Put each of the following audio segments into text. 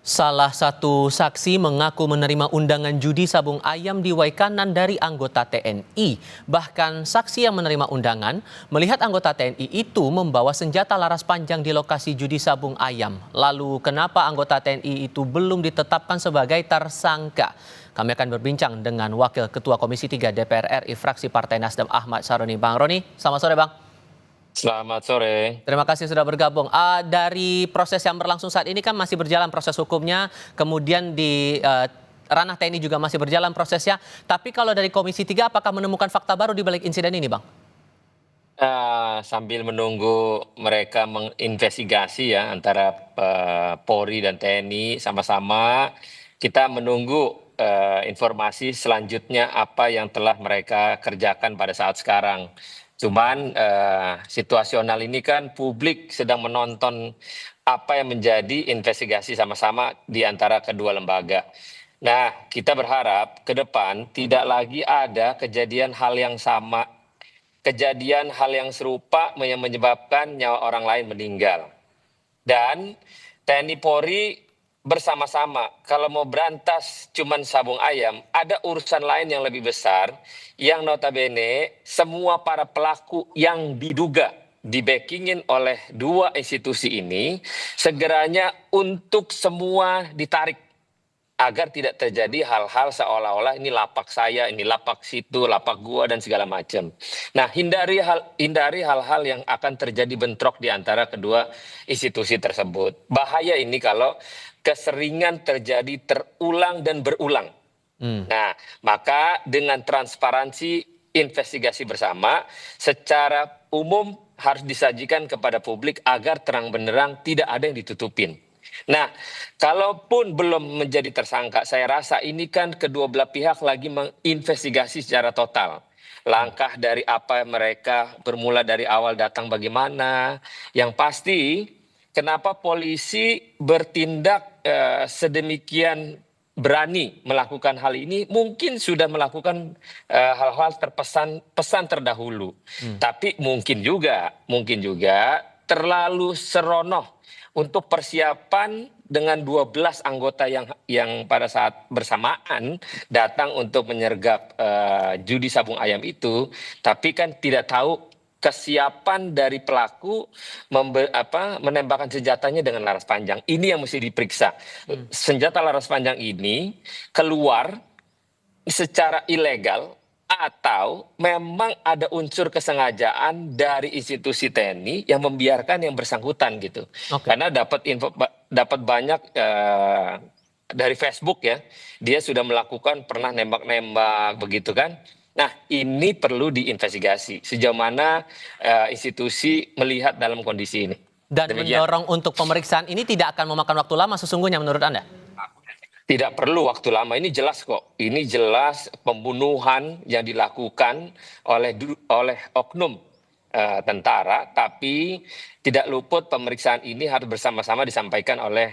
Salah satu saksi mengaku menerima undangan judi sabung ayam di Waikanan dari anggota TNI. Bahkan saksi yang menerima undangan melihat anggota TNI itu membawa senjata laras panjang di lokasi judi sabung ayam. Lalu kenapa anggota TNI itu belum ditetapkan sebagai tersangka? Kami akan berbincang dengan Wakil Ketua Komisi 3 DPR RI fraksi Partai Nasdem Ahmad Saroni. Bang Roni, selamat sore Bang. Selamat sore. Terima kasih sudah bergabung. Dari proses yang berlangsung saat ini kan masih berjalan proses hukumnya, kemudian di ranah TNI juga masih berjalan prosesnya. Tapi kalau dari Komisi 3 apakah menemukan fakta baru di balik insiden ini, Bang? Sambil menunggu mereka menginvestigasi ya antara Polri dan TNI sama-sama, kita menunggu informasi selanjutnya apa yang telah mereka kerjakan pada saat sekarang. Cuman situasional ini kan publik sedang menonton apa yang menjadi investigasi sama-sama di antara kedua lembaga. Nah, kita berharap ke depan tidak lagi ada kejadian hal yang sama, kejadian hal yang serupa yang menyebabkan nyawa orang lain meninggal. Dan TNI Polri bersama-sama, kalau mau berantas cuman sabung ayam, ada urusan lain yang lebih besar, yang notabene semua para pelaku yang diduga di-backingin oleh dua institusi ini, segeranya untuk semua ditarik, agar tidak terjadi hal-hal seolah-olah ini lapak saya, ini lapak situ, lapak gua dan segala macam. Nah, hindari hal-hal yang akan terjadi bentrok di antara kedua institusi tersebut. Bahaya ini kalau keseringan terjadi terulang dan berulang. Nah, maka dengan transparansi investigasi bersama secara umum harus disajikan kepada publik agar terang benderang, tidak ada yang ditutupin. Nah, kalaupun belum menjadi tersangka, saya rasa ini kan kedua belah pihak lagi menginvestigasi secara total. Langkah dari apa mereka bermula dari awal datang bagaimana. Yang pasti, kenapa polisi bertindak sedemikian berani melakukan hal ini, mungkin sudah melakukan hal-hal pesan terdahulu. Tapi mungkin juga terlalu seronoh untuk persiapan dengan 12 anggota yang pada saat bersamaan datang untuk menyergap judi sabung ayam itu, tapi kan tidak tahu kesiapan dari pelaku menembakkan senjatanya dengan laras panjang. Ini yang mesti diperiksa. Senjata laras panjang ini keluar secara ilegal atau memang ada unsur kesengajaan dari institusi TNI yang membiarkan yang bersangkutan gitu. Oke. Karena dapat banyak dari Facebook ya, dia sudah melakukan pernah nembak-nembak begitu kan. Nah, ini perlu diinvestigasi sejauh mana institusi melihat dalam kondisi ini. Dan Demikian. mendorong untuk pemeriksaan ini tidak akan memakan waktu lama sesungguhnya menurut Anda? Tidak perlu waktu lama, ini jelas kok. Ini jelas pembunuhan yang dilakukan oleh oknum tentara, tapi tidak luput pemeriksaan ini harus bersama-sama disampaikan oleh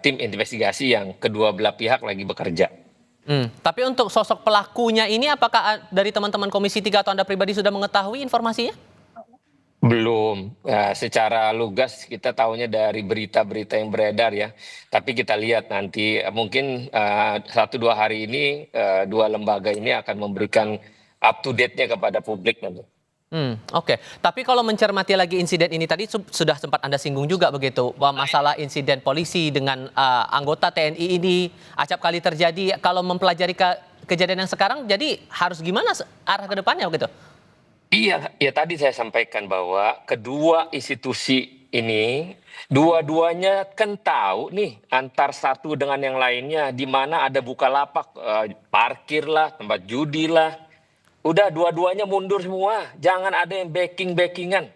tim investigasi yang kedua belah pihak lagi bekerja. Tapi untuk sosok pelakunya ini apakah dari teman-teman Komisi 3 atau Anda pribadi sudah mengetahui informasinya? Belum, secara lugas kita tahunya dari berita-berita yang beredar ya. Tapi kita lihat nanti mungkin 1-2 hari ini dua lembaga ini akan memberikan up to date-nya kepada publik nanti. Oke. Tapi kalau mencermati lagi insiden ini tadi sudah sempat Anda singgung juga begitu, bahwa masalah insiden polisi dengan anggota TNI ini acap kali terjadi. Kalau mempelajari kejadian yang sekarang, jadi harus gimana arah ke depannya begitu? Iya, ya tadi saya sampaikan bahwa kedua institusi ini dua-duanya kan tahu nih antar satu dengan yang lainnya di mana ada bukalapak, parkir lah, tempat judi lah. Udah dua-duanya mundur semua, jangan ada yang backing-backingan.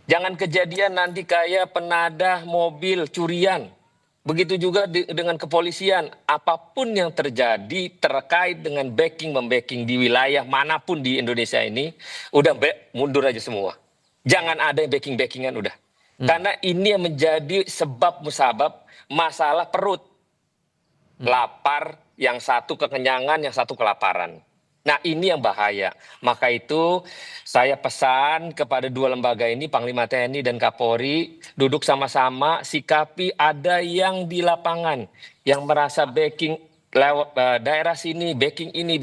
Jangan kejadian nanti kayak penadah mobil curian. Begitu juga dengan kepolisian, apapun yang terjadi terkait dengan backing-membacking di wilayah manapun di Indonesia ini, udah mundur aja semua. Jangan ada yang backing-backingan udah. Karena ini yang menjadi sebab musabab masalah perut. Lapar, yang satu kekenyangan, yang satu kelaparan. Nah, ini yang bahaya. Maka itu saya pesan kepada dua lembaga ini, Panglima TNI dan Kapolri, duduk sama-sama, sikapi ada yang di lapangan, yang merasa backing lewat daerah sini, backing ini,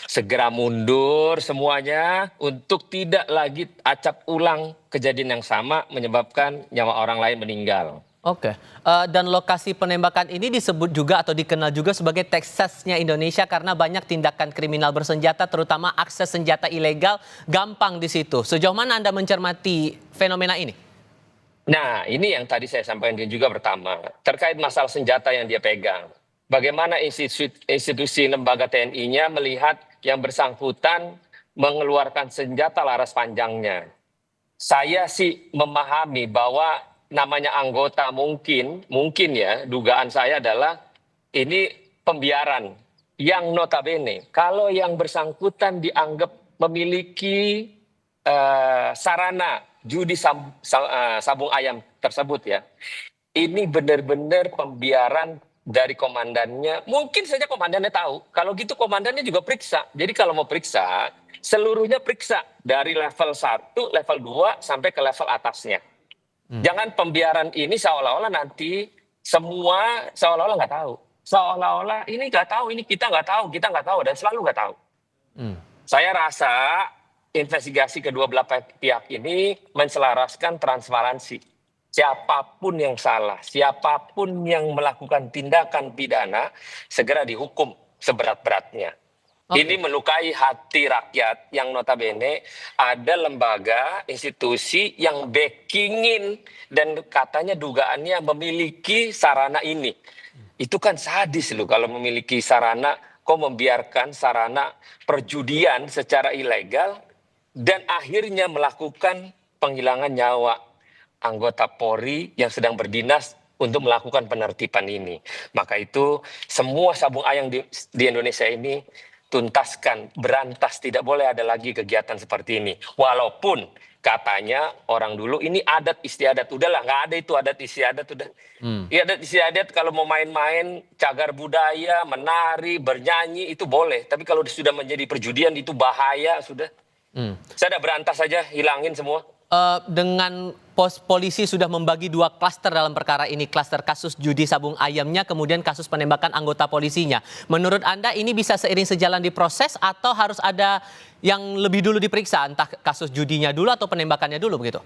segera mundur semuanya untuk tidak lagi acap ulang kejadian yang sama menyebabkan nyawa orang lain meninggal. Oke, dan lokasi penembakan ini disebut juga atau dikenal juga sebagai Texasnya Indonesia karena banyak tindakan kriminal bersenjata, terutama akses senjata ilegal gampang di situ. Sejauh mana Anda mencermati fenomena ini? Nah, ini yang tadi saya sampaikan juga pertama, terkait masalah senjata yang dia pegang. Bagaimana institusi lembaga TNI-nya melihat yang bersangkutan mengeluarkan senjata laras panjangnya. Saya sih memahami bahwa namanya anggota mungkin ya, dugaan saya adalah ini pembiaran yang notabene kalau yang bersangkutan dianggap memiliki sarana judi sabung ayam tersebut ya, ini benar-benar pembiaran dari komandannya. Mungkin saja komandannya tahu. Kalau gitu komandannya juga periksa. Jadi kalau mau periksa, seluruhnya periksa dari level 1, level 2 sampai ke level atasnya. Jangan pembiaran ini seolah-olah nanti semua seolah-olah nggak tahu. Seolah-olah ini nggak tahu, ini kita nggak tahu, dan selalu nggak tahu. Saya rasa investigasi kedua belah pihak ini menselaraskan transparansi. Siapapun yang salah, siapapun yang melakukan tindakan pidana, segera dihukum seberat-beratnya. Ini melukai hati rakyat yang notabene ada lembaga, institusi yang backingin dan katanya dugaannya memiliki sarana ini. Itu kan sadis loh kalau memiliki sarana, kok membiarkan sarana perjudian secara ilegal dan akhirnya melakukan penghilangan nyawa anggota Polri yang sedang berdinas untuk melakukan penertiban ini. Maka itu semua sabung ayam di Indonesia ini tuntaskan, berantas, tidak boleh ada lagi kegiatan seperti ini. Walaupun katanya orang dulu ini adat istiadat, udahlah nggak ada itu adat istiadat udah. Ya adat istiadat kalau mau main-main cagar budaya, menari, bernyanyi itu boleh. Tapi kalau sudah menjadi perjudian itu bahaya sudah. Saya udah berantas saja, hilangin semua. Dengan polisi sudah membagi 2 klaster dalam perkara ini, klaster kasus judi sabung ayamnya, kemudian kasus penembakan anggota polisinya. Menurut Anda ini bisa seiring sejalan diproses atau harus ada yang lebih dulu diperiksa, entah kasus judinya dulu atau penembakannya dulu begitu?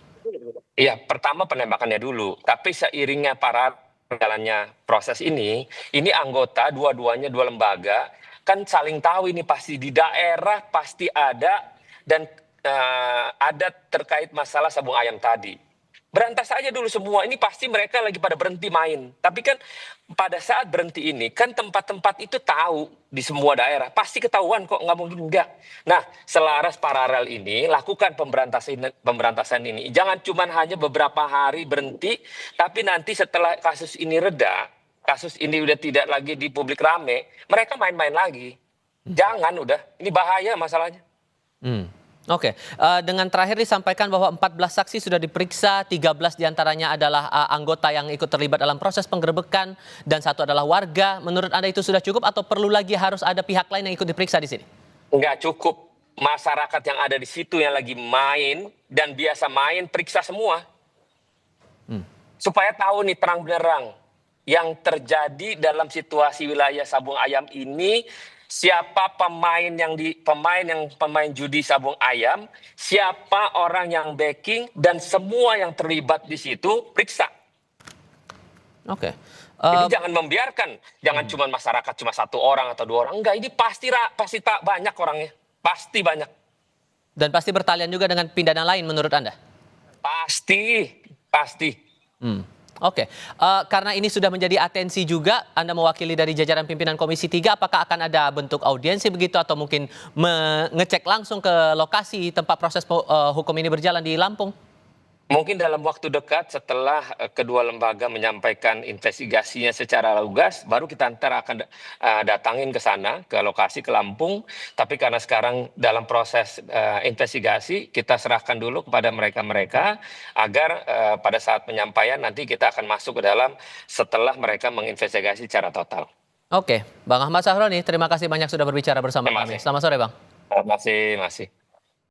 Iya, pertama penembakannya dulu. Tapi seiringnya para jalannya proses ini anggota dua-duanya dua lembaga kan saling tahu ini pasti di daerah pasti ada dan ada terkait masalah sabung ayam tadi. Berantas aja dulu semua, ini pasti mereka lagi pada berhenti main. Tapi kan pada saat berhenti ini, kan tempat-tempat itu tahu di semua daerah. Pasti ketahuan kok, nggak mungkin enggak. Nah, selaras paralel ini, lakukan pemberantasan ini. Jangan cuma hanya beberapa hari berhenti, tapi nanti setelah kasus ini reda, kasus ini udah tidak lagi di publik rame, mereka main-main lagi. Jangan udah, ini bahaya masalahnya. Oke, dengan terakhir disampaikan bahwa 14 saksi sudah diperiksa, 13 diantaranya adalah anggota yang ikut terlibat dalam proses penggerebekan dan 1 adalah warga. Menurut Anda itu sudah cukup atau perlu lagi harus ada pihak lain yang ikut diperiksa di sini? Nggak cukup. Masyarakat yang ada di situ yang lagi main dan biasa main, periksa semua. Supaya tahu nih terang benerang yang terjadi dalam situasi wilayah sabung ayam ini. Siapa pemain judi sabung ayam, siapa orang yang backing, dan semua yang terlibat di situ periksa. Oke. Jadi jangan membiarkan, jangan cuma masyarakat cuma 1 orang atau 2 orang, enggak, ini pasti banyak orangnya, pasti banyak. Dan pasti bertalian juga dengan pidana lain menurut Anda? Pasti. Oke, karena ini sudah menjadi atensi juga, Anda mewakili dari jajaran pimpinan Komisi 3, apakah akan ada bentuk audiensi begitu atau mungkin mengecek langsung ke lokasi tempat proses hukum ini berjalan di Lampung? Mungkin dalam waktu dekat setelah kedua lembaga menyampaikan investigasinya secara lugas, baru kita akan datangin ke sana, ke lokasi, ke Lampung. Tapi karena sekarang dalam proses investigasi, kita serahkan dulu kepada mereka-mereka agar pada saat penyampaian nanti kita akan masuk ke dalam setelah mereka menginvestigasi secara total. Oke, Bang Ahmad Sahroni, terima kasih banyak sudah berbicara bersama Terima kami. kasih. Selamat sore, Bang. Masih.